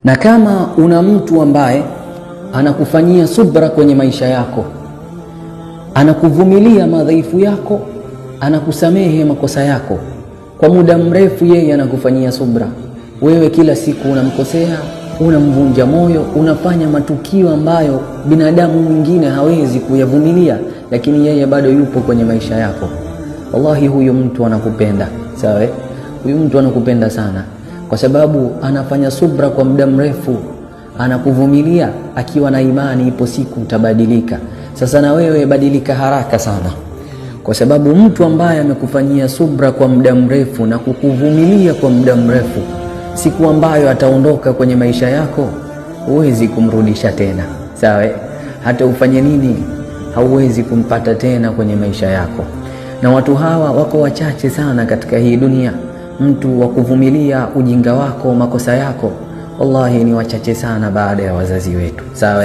Na kama una mtu ambaye anakufanyia subra kwenye maisha yako, anakuvumilia madhaifu yako, anakusamehe makosa yako kwa muda mrefu, yeye anakufanyia subra, wewe kila siku unamkosea, unamvunja moyo, unafanya matukio ambayo binadamu mwingine hawezi kuyavumilia, lakini yeye bado yupo kwenye maisha yako, wallahi huyo mtu anakupenda. Sawa? Huyo mtu anakupenda sana, kwa sababu anafanya subra kwa muda mrefu, anakuvumilia akiwa na imani ipo siku utabadilika. Sasa na wewe badilika haraka sana, kwa sababu mtu ambaye amekufanyia subra kwa muda mrefu na kukuvumilia kwa muda mrefu, siku ambayo ataondoka kwenye maisha yako huwezi kumrudisha tena. Sawa? Hata ufanye nini hauwezi kumpata tena kwenye maisha yako. Na watu hawa wako wachache sana katika hii dunia. Mtu wa kuvumilia ujinga wako, makosa yako, wallahi ni wachache sana baada ya wazazi wetu. Sawa?